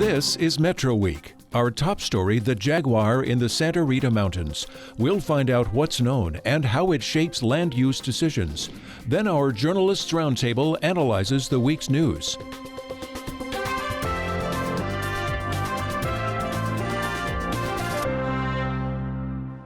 This is Metro Week. Our top story, the Jaguar in the Santa Rita Mountains. We'll find out what's known and how it shapes land use decisions. Then our Journalists Roundtable analyzes the week's news.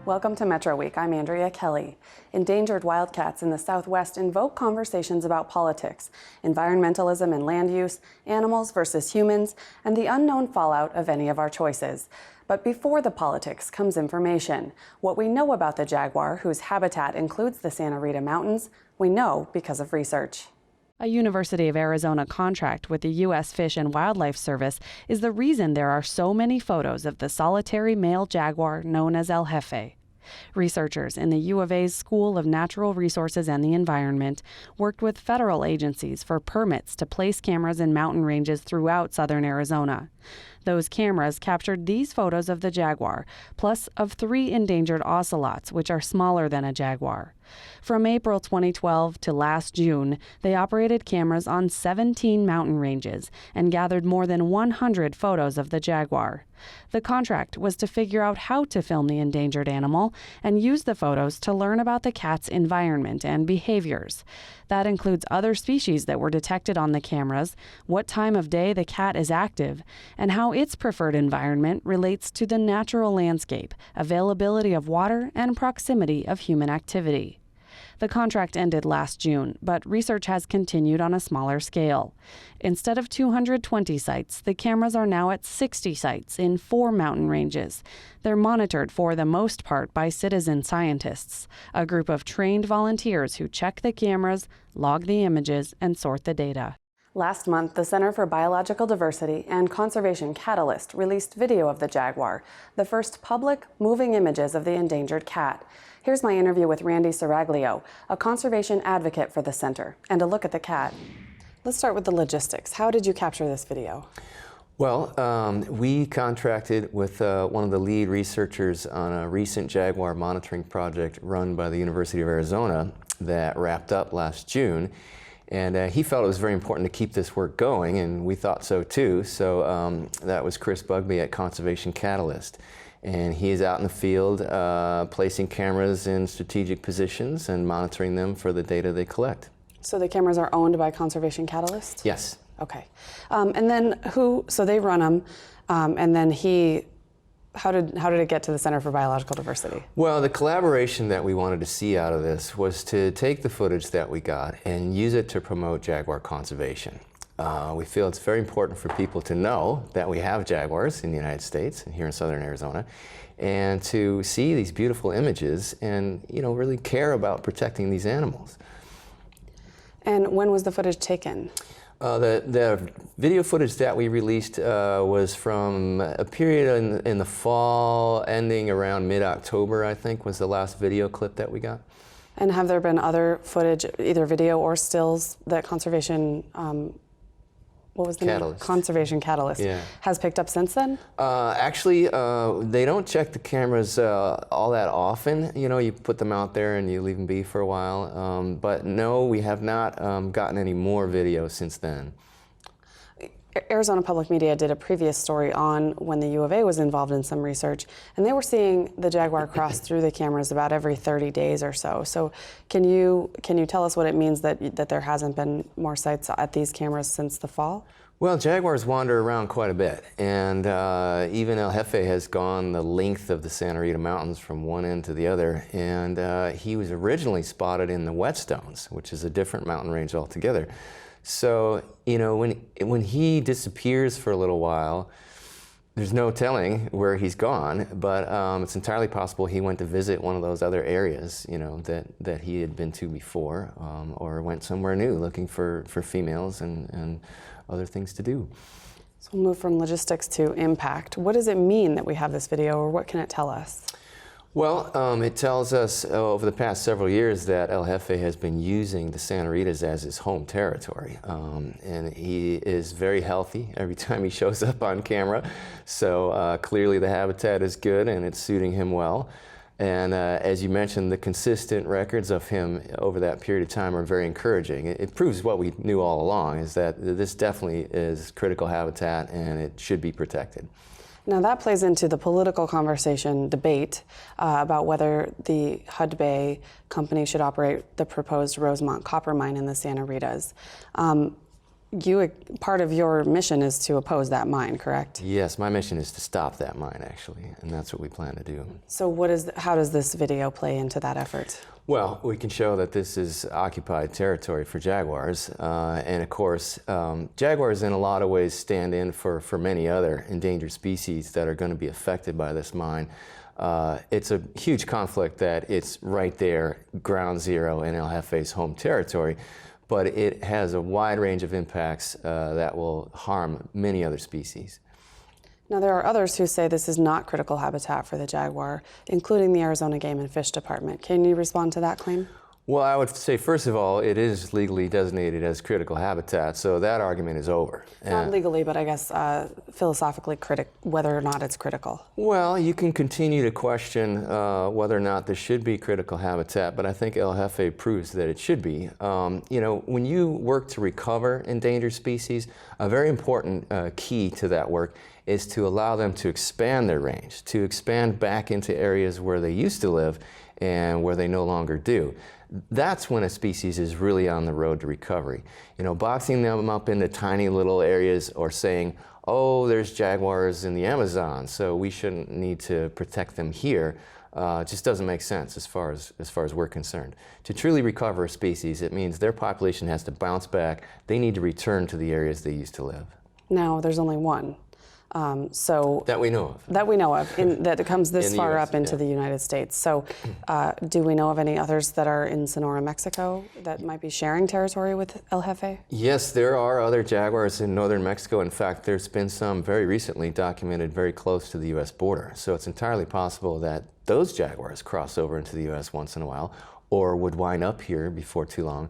Welcome to Metro Week. I'm Andrea Kelly. Endangered wildcats in the Southwest invoke conversations about politics, environmentalism and land use, animals versus humans, and the unknown fallout of any of our choices. But before the politics comes information. What we know about the jaguar, whose habitat includes the Santa Rita Mountains, we know because of research. A University of Arizona contract with the U.S. Fish and Wildlife Service is the reason there are so many photos of the solitary male jaguar known as El Jefe. Researchers in the U of A's School of Natural Resources and the Environment worked with federal agencies for permits to place cameras in mountain ranges throughout southern Arizona. Those cameras captured these photos of the jaguar, plus of 3 endangered ocelots, which are smaller than a jaguar. From April 2012 to last June, they operated cameras on 17 mountain ranges and gathered more than 100 photos of the jaguar. The contract was to figure out how to film the endangered animal and use the photos to learn about the cat's environment and behaviors. That includes other species that were detected on the cameras, what time of day the cat is active, and how its preferred environment relates to the natural landscape, availability of water, and proximity of human activity. The contract ended last June, but research has continued on a smaller scale. Instead of 220 sites, the cameras are now at 60 sites in 4 mountain ranges. They're monitored for the most part by citizen scientists, a group of trained volunteers who check the cameras, log the images, and sort the data. Last month, the Center for Biological Diversity and Conservation Catalyst released video of the jaguar, the first public moving images of the endangered cat. Here's my interview with Randy Saraglio, a conservation advocate for the center, and a look at the cat. Let's start with the logistics. How did you capture this video? Well, we contracted with one of the lead researchers on a recent jaguar monitoring project run by the University of Arizona that wrapped up last June. And he felt it was very important to keep this work going, and we thought so too. So that was Chris Bugby at Conservation Catalyst. And he is out in the field placing cameras in strategic positions and monitoring them for the data they collect. So the cameras are owned by Conservation Catalyst? Yes. Okay. And then so they run them, and then how did it get to the Center for Biological Diversity? Well, the collaboration that we wanted to see out of this was to take the footage that we got and use it to promote jaguar conservation. We feel it's very important for people to know that we have jaguars in the United States and here in southern Arizona, and to see these beautiful images and, really care about protecting these animals. And when was the footage taken? The video footage that we released was from a period in the fall, ending around mid-October, I think, was the last video clip that we got. And have there been other footage, either video or stills, that Conservation, what was the Catalyst. name? Conservation Catalyst, yeah, has picked up since then? Actually, they don't check the cameras all that often. You put them out there and you leave them be for a while. But no, we have not gotten any more videos since then. Arizona Public Media did a previous story on when the U of A was involved in some research, and they were seeing the jaguar cross through the cameras about every 30 days or so. So can you tell us what it means that there hasn't been more sites at these cameras since the fall? Well, jaguars wander around quite a bit, and even El Jefe has gone the length of the Santa Rita Mountains from one end to the other, and he was originally spotted in the Whetstones, which is a different mountain range altogether. So, when he disappears for a little while, there's no telling where he's gone, but it's entirely possible he went to visit one of those other areas, that he had been to before, or went somewhere new looking for females and other things to do. So we'll move from logistics to impact. What does it mean that we have this video, or what can it tell us? Well, it tells us over the past several years that El Jefe has been using the Santa Ritas as his home territory. And he is very healthy every time he shows up on camera. So clearly the habitat is good and it's suiting him well. And as you mentioned, the consistent records of him over that period of time are very encouraging. It proves what we knew all along, is that this definitely is critical habitat and it should be protected. Now that plays into the political conversation debate about whether the Hudbay company should operate the proposed Rosemont copper mine in the Santa Ritas. Part of your mission is to oppose that mine, correct? Yes, my mission is to stop that mine, actually, and that's what we plan to do. So how does this video play into that effort? Well, we can show that this is occupied territory for jaguars, and of course, jaguars in a lot of ways stand in for many other endangered species that are going to be affected by this mine. It's a huge conflict that it's right there, ground zero in El Jefe's home territory, but it has a wide range of impacts that will harm many other species. Now, there are others who say this is not critical habitat for the jaguar, including the Arizona Game and Fish Department. Can you respond to that claim? Well, I would say, first of all, it is legally designated as critical habitat, so that argument is over. Not legally, but I guess philosophically whether or not it's critical. Well, you can continue to question whether or not this should be critical habitat, but I think El Jefe proves that it should be. You know, when you work to recover endangered species, a very important key to that work is to allow them to expand their range, to expand back into areas where they used to live and where they no longer do. That's when a species is really on the road to recovery. You know, boxing them up into tiny little areas or saying, oh, there's jaguars in the Amazon, so we shouldn't need to protect them here, just doesn't make sense as far as we're concerned. To truly recover a species, it means their population has to bounce back. They need to return to the areas they used to live. Now, there's only one. That we know of. That we know of, that comes this far US, up into the United States. So do we know of any others that are in Sonora, Mexico that might be sharing territory with El Jefe? Yes, there are other jaguars in northern Mexico. In fact, there's been some very recently documented very close to the U.S. border. So it's entirely possible that those jaguars cross over into the U.S. once in a while or would wind up here before too long.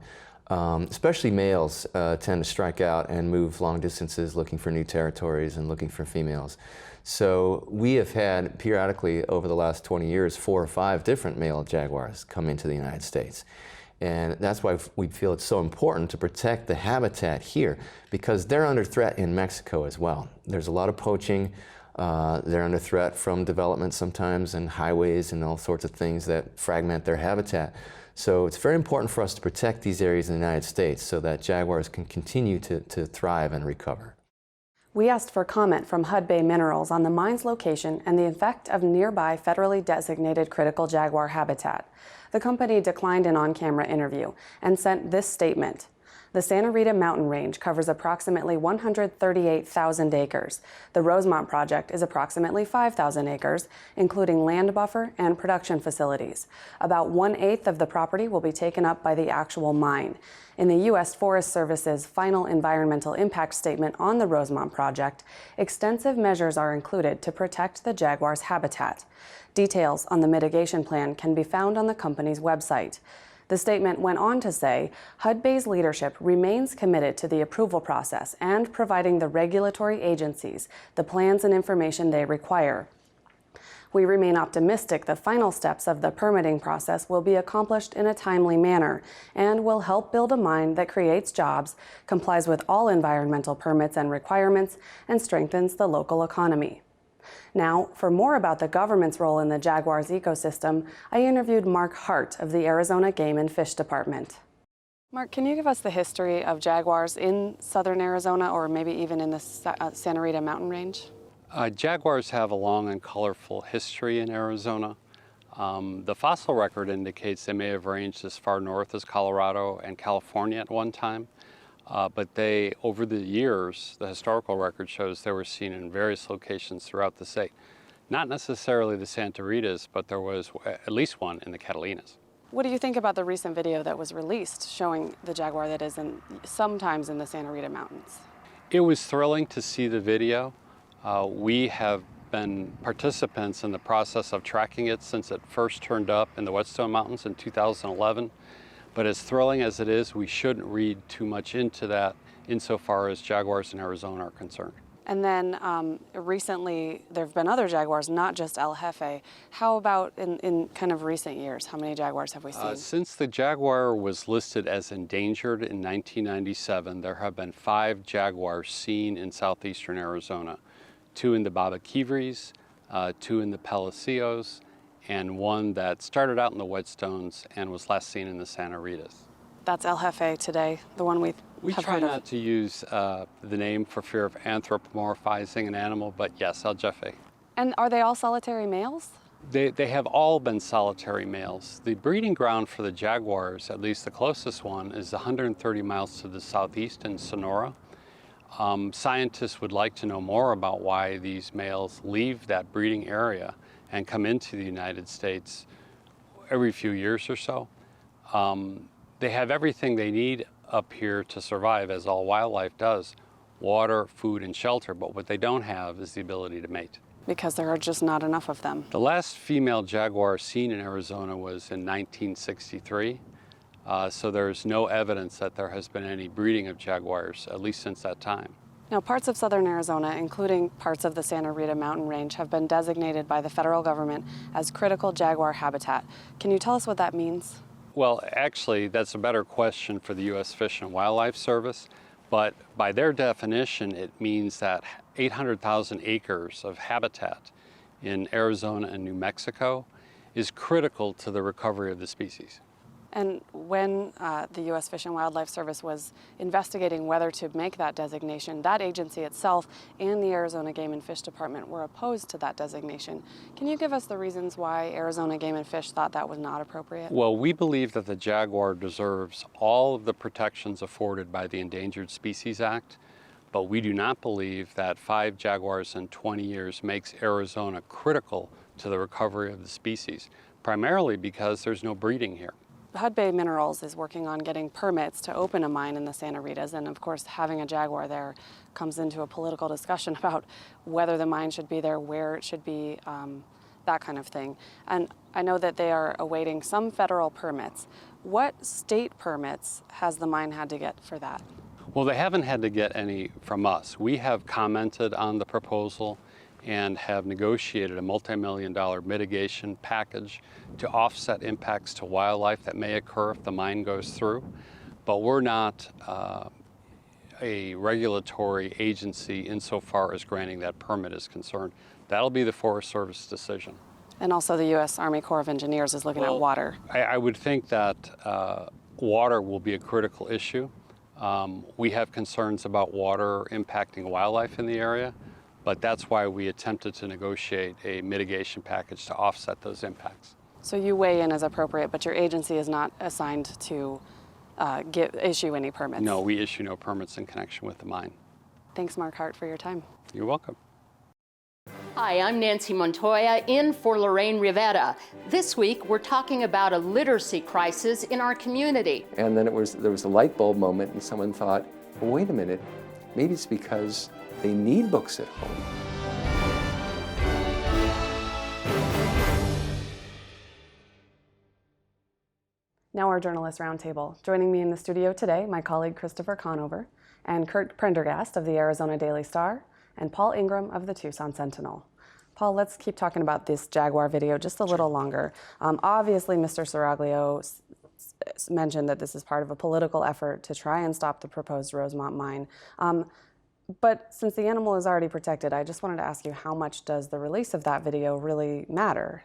Especially males tend to strike out and move long distances looking for new territories and looking for females. So we have had periodically over the last 20 years 4 or 5 different male jaguars come into the United States. And that's why we feel it's so important to protect the habitat here, because they're under threat in Mexico as well. There's a lot of poaching. They're under threat from development sometimes and highways and all sorts of things that fragment their habitat. So it's very important for us to protect these areas in the United States so that jaguars can continue to thrive and recover. We asked for comment from Hudbay Minerals on the mine's location and the effect of nearby federally designated critical jaguar habitat. The company declined an on-camera interview and sent this statement. The Santa Rita mountain range covers approximately 138,000 acres. The Rosemont project is approximately 5,000 acres, including land buffer and production facilities. About 1/8 of the property will be taken up by the actual mine. In the U.S. Forest Service's final environmental impact statement on the Rosemont project, extensive measures are included to protect the jaguar's habitat. Details on the mitigation plan can be found on the company's website. The statement went on to say, Hudbay's leadership remains committed to the approval process and providing the regulatory agencies the plans and information they require. We remain optimistic the final steps of the permitting process will be accomplished in a timely manner and will help build a mine that creates jobs, complies with all environmental permits and requirements, and strengthens the local economy. Now, for more about the government's role in the jaguar's ecosystem, I interviewed Mark Hart of the Arizona Game and Fish Department. Mark, can you give us the history of jaguars in southern Arizona or maybe even in the Santa Rita mountain range? Jaguars have a long and colorful history in Arizona. The fossil record indicates they may have ranged as far north as Colorado and California at one time. But they, over the years, the historical record shows they were seen in various locations throughout the state. Not necessarily the Santa Ritas, but there was at least one in the Catalinas. What do you think about the recent video that was released showing the jaguar that is sometimes in the Santa Rita Mountains? It was thrilling to see the video. We have been participants in the process of tracking it since it first turned up in the Whetstone Mountains in 2011. But as thrilling as it is, we shouldn't read too much into that insofar as jaguars in Arizona are concerned. And then recently, there have been other jaguars, not just El Jefe. How about in kind of recent years? How many jaguars have we seen? Since the jaguar was listed as endangered in 1997, there have been 5 jaguars seen in southeastern Arizona. 2 in the Babaquivris, 2 in the Palacios, and 1 that started out in the Whetstones and was last seen in the Santa Ritas. That's El Jefe today, the one we have try heard not of. to use the name for fear of anthropomorphizing an animal, but yes, El Jefe. And are they all solitary males? They have all been solitary males. The breeding ground for the jaguars, at least the closest one, is 130 miles to the southeast in Sonora. Scientists would like to know more about why these males leave that breeding area and come into the United States every few years or so. They have everything they need up here to survive, as all wildlife does: water, food, and shelter. But what they don't have is the ability to mate. Because there are just not enough of them. The last female jaguar seen in Arizona was in 1963. So there's no evidence that there has been any breeding of jaguars, at least since that time. Now, parts of southern Arizona, including parts of the Santa Rita mountain range, have been designated by the federal government as critical jaguar habitat. Can you tell us what that means? Well, actually, that's a better question for the U.S. Fish and Wildlife Service, but by their definition, it means that 800,000 acres of habitat in Arizona and New Mexico is critical to the recovery of the species. And when the U.S. Fish and Wildlife Service was investigating whether to make that designation, that agency itself and the Arizona Game and Fish Department were opposed to that designation. Can you give us the reasons why Arizona Game and Fish thought that was not appropriate? Well, we believe that the jaguar deserves all of the protections afforded by the Endangered Species Act, but we do not believe that 5 jaguars in 20 years makes Arizona critical to the recovery of the species, primarily because there's no breeding here. Hud Bay Minerals is working on getting permits to open a mine in the Santa Ritas, and of course having a jaguar there comes into a political discussion about whether the mine should be there, where it should be, that kind of thing. And I know that they are awaiting some federal permits. What state permits has the mine had to get for that? Well, they haven't had to get any from us. We have commented on the proposal and have negotiated a multi-million-dollar mitigation package to offset impacts to wildlife that may occur if the mine goes through. But we're not a regulatory agency insofar as granting that permit is concerned. That'll be the Forest Service decision. And also the U.S. Army Corps of Engineers is looking at water. I would think that water will be a critical issue. We have concerns about water impacting wildlife in the area, but that's why we attempted to negotiate a mitigation package to offset those impacts. So you weigh in as appropriate, but your agency is not assigned to issue any permits? No, we issue no permits in connection with the mine. Thanks, Mark Hart, for your time. You're welcome. Hi, I'm Nancy Montoya, in for Lorraine Rivera. This week, we're talking about a literacy crisis in our community. And then there was a light bulb moment, and someone thought, well, wait a minute, maybe it's because they need books at home. Now our Journalist Roundtable. Joining me in the studio today, my colleague Christopher Conover, and Kurt Prendergast of the Arizona Daily Star, and Paul Ingram of the Tucson Sentinel. Paul, let's keep talking about this Jaguar video just a little longer. Obviously, Mr. Seraglio mentioned that this is part of a political effort to try and stop the proposed Rosemont mine. But since the animal is already protected, I just wanted to ask you, how much does the release of that video really matter?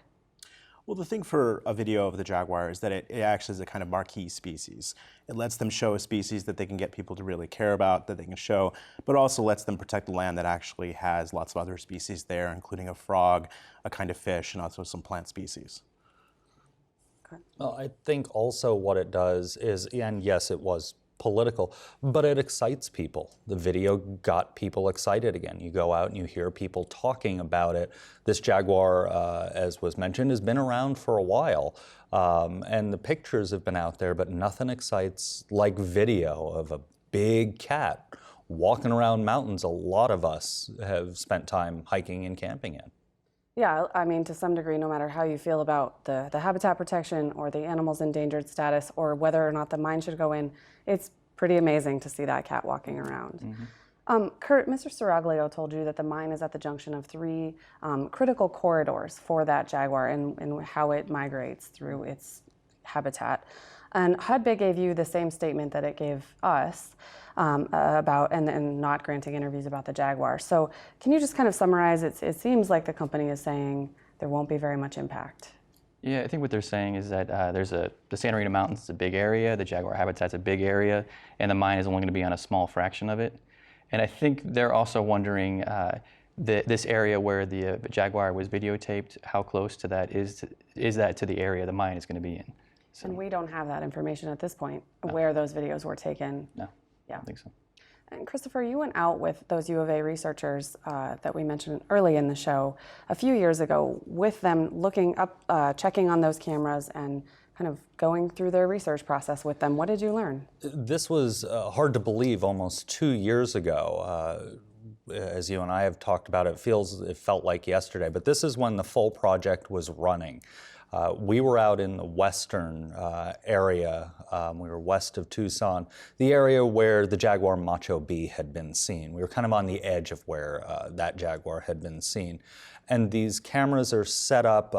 Well, the thing for a video of the jaguar is that it actually is a kind of marquee species. It lets them show a species that they can get people to really care about, that they can show, but also lets them protect the land that actually has lots of other species there, including a frog, a kind of fish, and also some plant species. Well, I think also what it does is, and yes, it was political, but it excites people. The video got people excited again. You go out and you hear people talking about it. This jaguar, as was mentioned, has been around for a while, and the pictures have been out there, but nothing excites like video of a big cat walking around mountains a lot of us have spent time hiking and camping in. Yeah, I mean, to some degree, no matter how you feel about the habitat protection or the animal's endangered status or whether or not the mine should go in, it's pretty amazing to see that cat walking around. Kurt, Mr. Saraglio told you that the mine is at the junction of three critical corridors for that jaguar and how it migrates through its habitat. And HUD-BIG gave you the same statement that it gave us about and not granting interviews about the jaguar. So can you just kind of summarize? It seems like the company is saying there won't be very much impact. Yeah, I think what they're saying is that the Santa Rita Mountains is a big area, the jaguar habitat's a big area, and the mine is only going to be on a small fraction of it. And I think they're also wondering this area where the jaguar was videotaped, how close to that is that to the area the mine is going to be in? So, and we don't have that information at this point, where those videos were taken. No, yeah. I don't think so. And Christopher, you went out with those U of A researchers that we mentioned early in the show a few years ago, with them looking up, checking on those cameras and kind of going through their research process with them. What did you learn? This was hard to believe almost 2 years ago. As you and I have talked about, it felt like yesterday, but this is when the full project was running. We were out in the western area, we were west of Tucson, the area where the Jaguar Macho B had been seen. We were kind of on the edge of where that Jaguar had been seen. And these cameras are set up,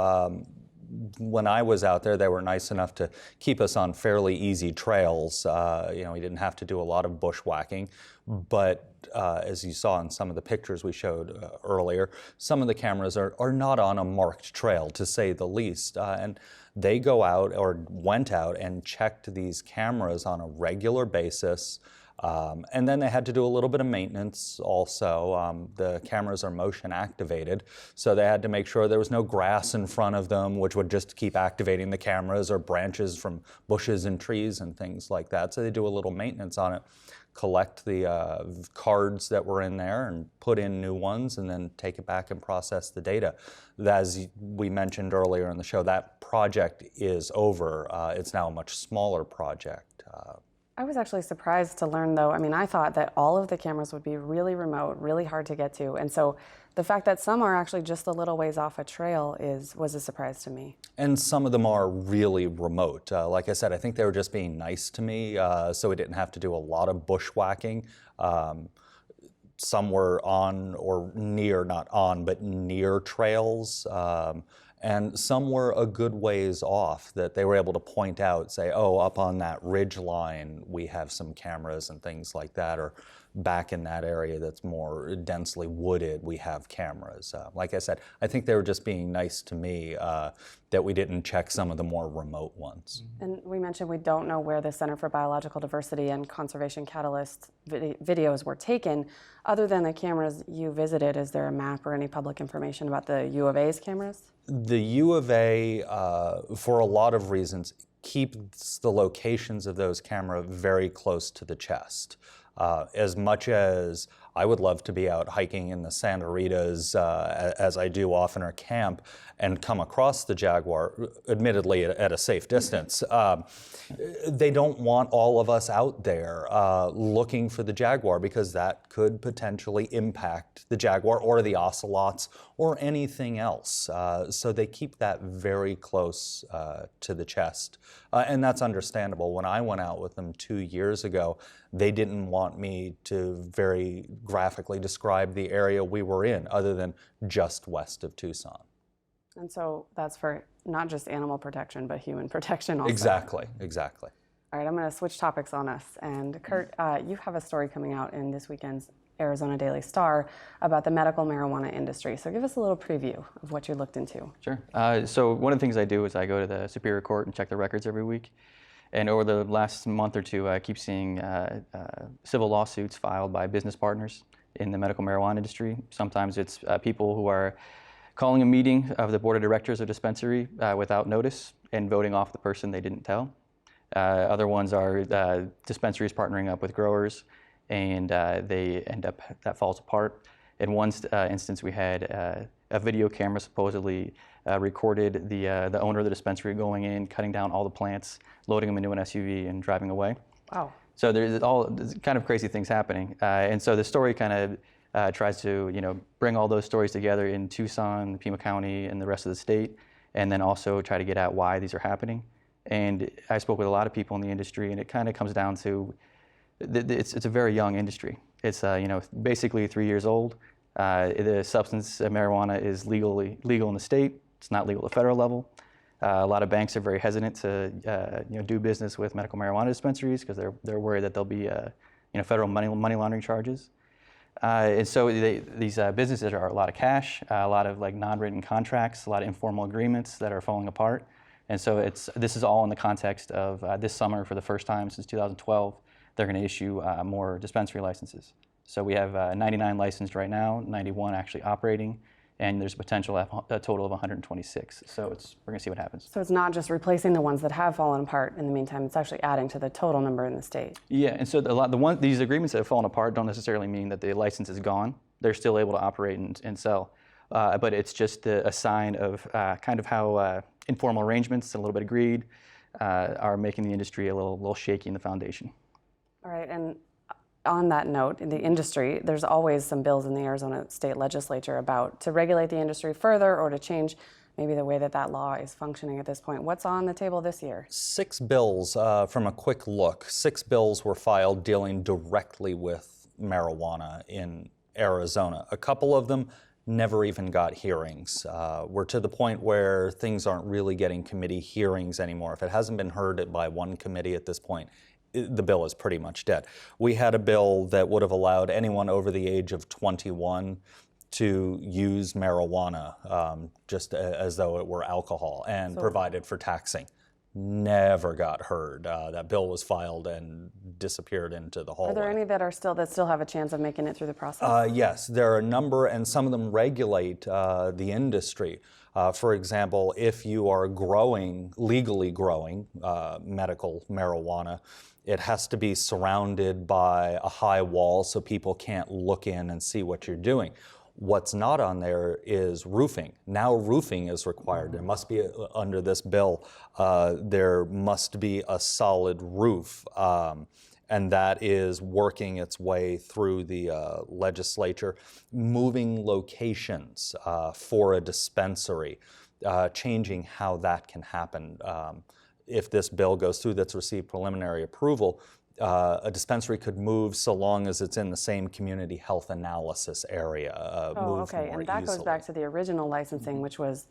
when I was out there, they were nice enough to keep us on fairly easy trails. You know, we didn't have to do a lot of bushwhacking, but as you saw in some of the pictures we showed earlier, some of the cameras are not on a marked trail, to say the least. And they go out, or went out, and checked these cameras on a regular basis. And then they had to do a little bit of maintenance also. The cameras are motion activated, so they had to make sure there was no grass in front of them, which would just keep activating the cameras, or branches from bushes and trees and things like that. So they do a little maintenance on it, collect the cards that were in there and put in new ones, and then take it back and process the data. As we mentioned earlier in the show, that project is over. It's now a much smaller project. I was actually surprised to learn, though, I mean, I thought that all of the cameras would be really remote, really hard to get to. And so the fact that some are actually just a little ways off a trail was a surprise to me. And some of them are really remote. Like I said, I think they were just being nice to me, so we didn't have to do a lot of bushwhacking. Some were on or near, not on, but near trails. And some were a good ways off that they were able to point out, say, oh, up on that ridge line, we have some cameras and things like that, or back in that area that's more densely wooded, we have cameras. Like I said, I think they were just being nice to me that we didn't check some of the more remote ones. And we mentioned we don't know where the Center for Biological Diversity and Conservation Catalyst videos were taken. Other than the cameras you visited, is there a map or any public information about the U of A's cameras? The U of A, for a lot of reasons, keeps the locations of those cameras very close to the chest. As much as I would love to be out hiking in the Santa Ritas, as I do often, or camp, and come across the Jaguar, admittedly at a safe distance, they don't want all of us out there looking for the Jaguar, because that could potentially impact the Jaguar or the ocelots or anything else. So they keep that very close to the chest. And that's understandable. When I went out with them 2 years ago, they didn't want me to very graphically describe the area we were in, other than just west of Tucson. And so that's for not just animal protection, but human protection also. Exactly, exactly. All right, I'm going to switch topics on us. And Kurt, you have a story coming out in this weekend's Arizona Daily Star about the medical marijuana industry. So give us a little preview of what you looked into. Sure. So one of the things I do is I go to the Superior Court and check the records every week. And over the last month or two, I keep seeing civil lawsuits filed by business partners in the medical marijuana industry. Sometimes it's people who are calling a meeting of the board of directors of dispensary without notice and voting off the person they didn't tell. Other ones are dispensaries partnering up with growers, and they end up, that falls apart. In one instance, we had a video camera supposedly recorded the owner of the dispensary going in, cutting down all the plants, loading them into an SUV, and driving away. Wow. So there's kind of crazy things happening. And so the story kind of tries to, bring all those stories together in Tucson, Pima County, and the rest of the state, and then also try to get at why these are happening. And I spoke with a lot of people in the industry, and it kind of comes down to, it's a very young industry. It's basically 3 years old. The substance marijuana is legal in the state. It's not legal at the federal level. A lot of banks are very hesitant to do business with medical marijuana dispensaries because they're worried that there'll be federal money laundering charges. And so these businesses are a lot of cash, a lot of like non-written contracts, a lot of informal agreements that are falling apart. And so this is all in the context of this summer, for the first time since 2012, they're going to issue more dispensary licenses. So we have 99 licensed right now, 91 actually operating, and there's potential a total of 126. So we're going to see what happens. So it's not just replacing the ones that have fallen apart in the meantime, it's actually adding to the total number in the state. Yeah, and so these agreements that have fallen apart don't necessarily mean that the license is gone. They're still able to operate and sell. But it's just a sign of kind of how informal arrangements and a little bit of greed are making the industry a little shaky in the foundation. All right, and on that note, in the industry, there's always some bills in the Arizona State Legislature to regulate the industry further or to change maybe the way that law is functioning at this point. What's on the table this year? 6 bills, from a quick look, 6 bills were filed dealing directly with marijuana in Arizona. A couple of them never even got hearings. We're to the point where things aren't really getting committee hearings anymore. If it hasn't been heard by one committee at this point, the bill is pretty much dead. We had a bill that would have allowed anyone over the age of 21 to use marijuana just as though it were alcohol and provided for taxing. Never got heard. That bill was filed and disappeared into the hallway. Are there any that still have a chance of making it through the process? Yes, there are a number, and some of them regulate the industry. For example, if you are legally growing medical marijuana, it has to be surrounded by a high wall so people can't look in and see what you're doing. What's not on there is roofing. Now roofing is required. There must be, under this bill, there must be a solid roof. And that is working its way through the legislature, moving locations for a dispensary, changing how that can happen. If this bill goes through that's received preliminary approval, a dispensary could move so long as it's in the same community health analysis area. Okay, and that goes back to the original licensing, which was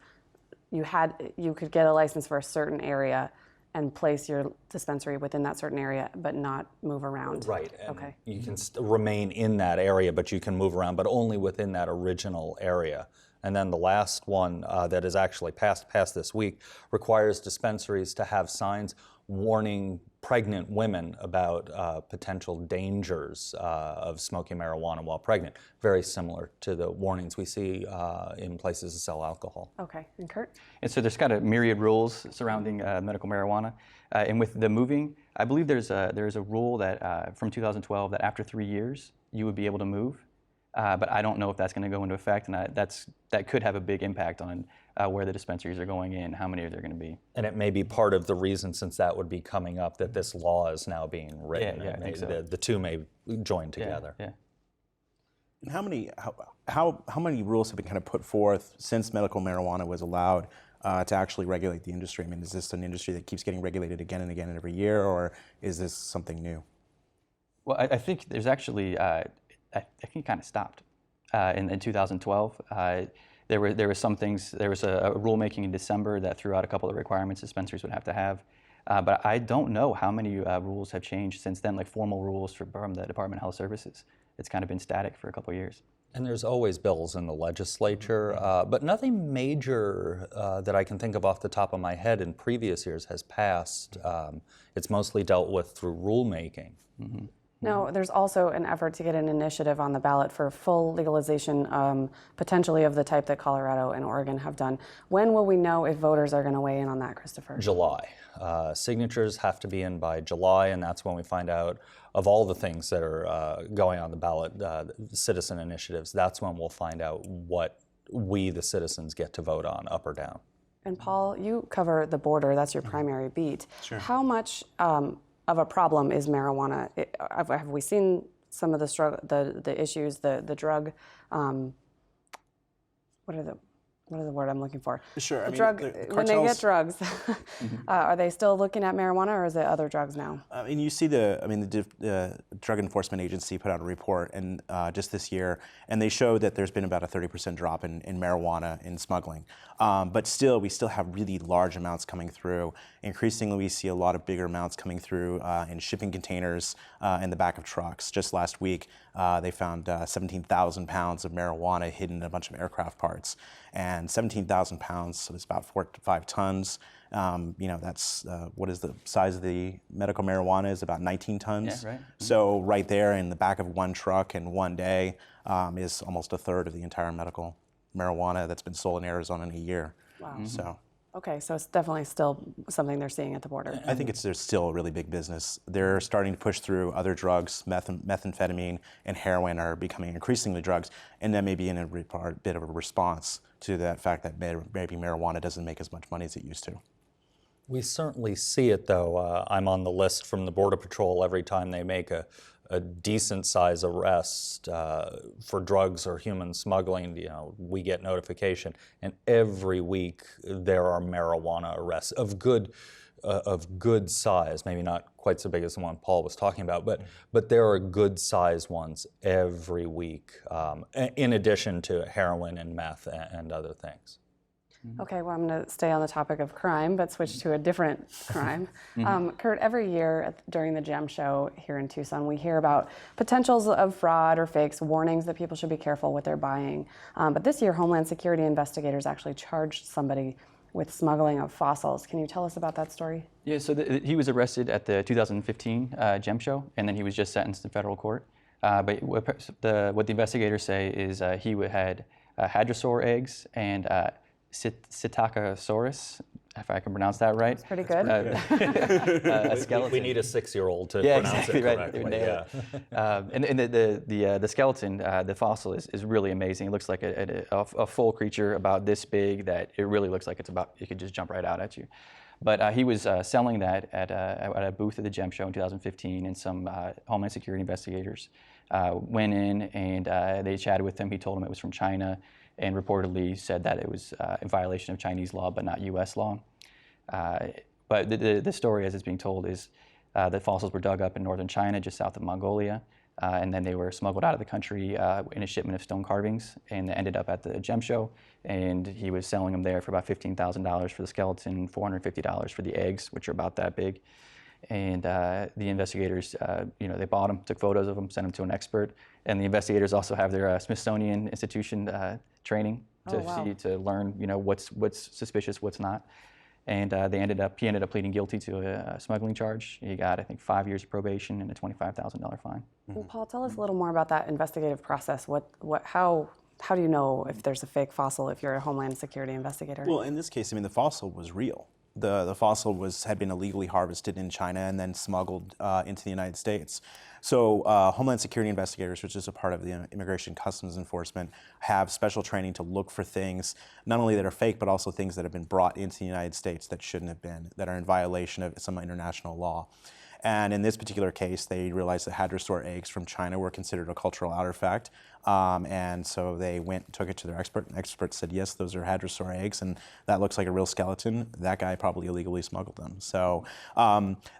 you could get a license for a certain area and place your dispensary within that certain area, but not move around. Right. And okay. You can remain in that area, but you can move around, but only within that original area. And then the last one that is actually passed this week requires dispensaries to have signs warning pregnant women about potential dangers of smoking marijuana while pregnant, very similar to the warnings we see in places that sell alcohol. Okay, and Kurt? And so there's kind of myriad rules surrounding medical marijuana. And with the moving, I believe there's a rule that from 2012 that after 3 years, you would be able to move. But I don't know if that's going to go into effect, and that could have a big impact on where the dispensaries are going in, how many are there going to be. And it may be part of the reason, since that would be coming up, that this law is now being written. Yeah, I think so. The two may join together. Yeah. And how many rules have been kind of put forth since medical marijuana was allowed to actually regulate the industry? I mean, is this an industry that keeps getting regulated again and again and every year, or is this something new? Well, I think there's actually. I think it kind of stopped in 2012. There were some things. There was a rulemaking in December that threw out a couple of requirements dispensaries would have to have. But I don't know how many rules have changed since then, like formal rules from the Department of Health Services. It's kind of been static for a couple of years. And there's always bills in the legislature, but nothing major that I can think of off the top of my head in previous years has passed. It's mostly dealt with through rulemaking. Mm-hmm. Now, there's also an effort to get an initiative on the ballot for full legalization, potentially of the type that Colorado and Oregon have done. When will we know if voters are going to weigh in on that, Christopher? July. Signatures have to be in by July, and that's when we find out of all the things that are going on the ballot, citizen initiatives. That's when we'll find out what we, the citizens, get to vote on, up or down. And Paul, you cover the border. That's your primary beat. Sure. How much of a problem is marijuana? Have we seen some of the issues, the drug? What are the what is the word I'm looking for? Sure. The drug, when they get drugs, Mm-hmm. are they still looking at marijuana, or is it other drugs now? And you see the Drug Enforcement Agency put out a report and just this year, and they showed that there's been about a 30% drop in marijuana in smuggling. But still, we still have really large amounts coming through. Increasingly, we see a lot of bigger amounts coming through in shipping containers in the back of trucks. Just last week, they found 17,000 pounds of marijuana hidden in a bunch of aircraft parts. And 17,000 pounds, so it's about 4 to 5 tons. That's what is the size of the medical marijuana is about 19 tons. Yeah, right. So right there in the back of one truck in one day is almost a third of the entire medical marijuana that's been sold in Arizona in a year. Wow. So. Okay, so it's definitely still something they're seeing at the border. I think there's still a really big business. They're starting to push through other drugs. Methamphetamine and heroin are becoming increasingly drugs, and that may be in a bit of a response to that fact that maybe marijuana doesn't make as much money as it used to. We certainly see it, though. I'm on the list from the Border Patrol every time they make a decent size arrest for drugs or human smuggling. We get notification, and every week there are marijuana arrests of good size. Maybe not quite so big as the one Paul was talking about, but there are good size ones every week, in addition to heroin and meth and other things. Okay, well, I'm going to stay on the topic of crime, but switch to a different crime. Kurt, every year during the GEM show here in Tucson, we hear about potentials of fraud or fakes, warnings that people should be careful what they're buying. But this year, Homeland Security investigators actually charged somebody with smuggling of fossils. Can you tell us about that story? Yeah, so he was arrested at the 2015 GEM show, and then he was just sentenced in federal court. But what the investigators say is he had hadrosaur eggs and Psittacosaurus, if I can pronounce that right. That's pretty good. A skeleton. We need a 6-year-old to pronounce it correctly. Right. And the skeleton, the fossil, is really amazing. It looks like a full creature about this big that it really looks like it could just jump right out at you. But he was selling that at a booth at the GEM show in 2015, and some Homeland Security investigators went in and they chatted with him. He told them it was from China, and reportedly said that it was in violation of Chinese law but not U.S. law. But the story as it's being told is the fossils were dug up in northern China, just south of Mongolia, and then they were smuggled out of the country in a shipment of stone carvings, and they ended up at the GEM show, and he was selling them there for about $15,000 for the skeleton, $450 for the eggs, which are about that big. And the investigators, they bought them, took photos of them, sent them to an expert. And the investigators also have their Smithsonian Institution training to learn, what's suspicious, what's not. And he ended up pleading guilty to a smuggling charge. He got, I think, 5 years of probation and a $25,000 fine. Well, Paul, tell us a little more about that investigative process. How do you know if there's a fake fossil if you're a Homeland Security investigator? Well, in this case, the fossil was real. The fossil had been illegally harvested in China and then smuggled into the United States. So Homeland Security investigators, which is a part of the Immigration Customs Enforcement, have special training to look for things, not only that are fake, but also things that have been brought into the United States that shouldn't have been, that are in violation of some international law. And in this particular case, they realized that hadrosaur eggs from China were considered a cultural artifact. And so they went and took it to their expert. And the expert said, yes, those are hadrosaur eggs, and that looks like a real skeleton. That guy probably illegally smuggled them. So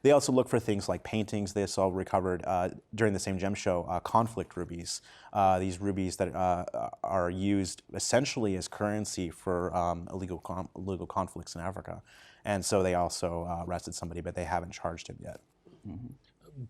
they also look for things like paintings. They also recovered, during the same GEM show, conflict rubies. These rubies that are used essentially as currency for illegal conflicts in Africa. And so they also arrested somebody, but they haven't charged him yet. Mm-hmm.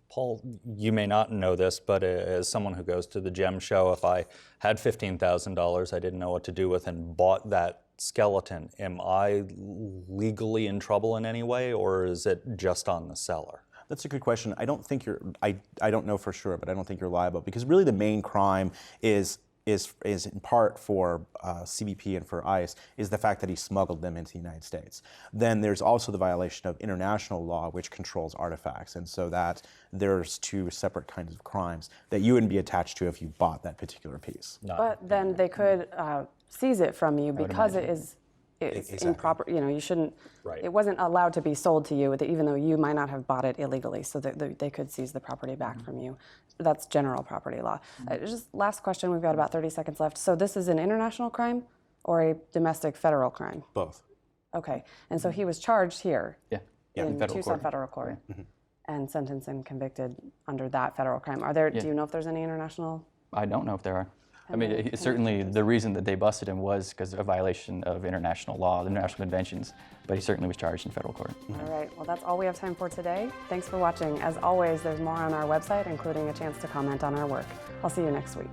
Paul, you may not know this, but as someone who goes to the GEM show, if I had $15,000 I didn't know what to do with and bought that skeleton, am I legally in trouble in any way, or is it just on the seller? That's a good question. I don't think I don't know for sure, but I don't think you're liable, because really the main crime is in part for CBP and for ICE is the fact that he smuggled them into the United States. Then there's also the violation of international law, which controls artifacts, and so that there's two separate kinds of crimes that you wouldn't be attached to if you bought that particular piece. But then they could seize it from you because it's Exactly. improper. You shouldn't. Right. It wasn't allowed to be sold to you, even though you might not have bought it illegally. So that they could seize the property back from you. That's general property law. Just last question. We've got about 30 seconds left. So this is an international crime. Or a domestic federal crime? Both. Okay, and so he was charged here Yeah. in federal Tucson court. federal court Mm-hmm. and sentenced and convicted under that federal crime. Are there? Yeah. Do you know if there's any international? I don't know if there are. I And mean, then- it's certainly the reason that they busted him was because of a violation of international law, international conventions, but he certainly was charged in federal court. All right, well, that's all we have time for today. Thanks for watching. As always, there's more on our website, including a chance to comment on our work. I'll see you next week.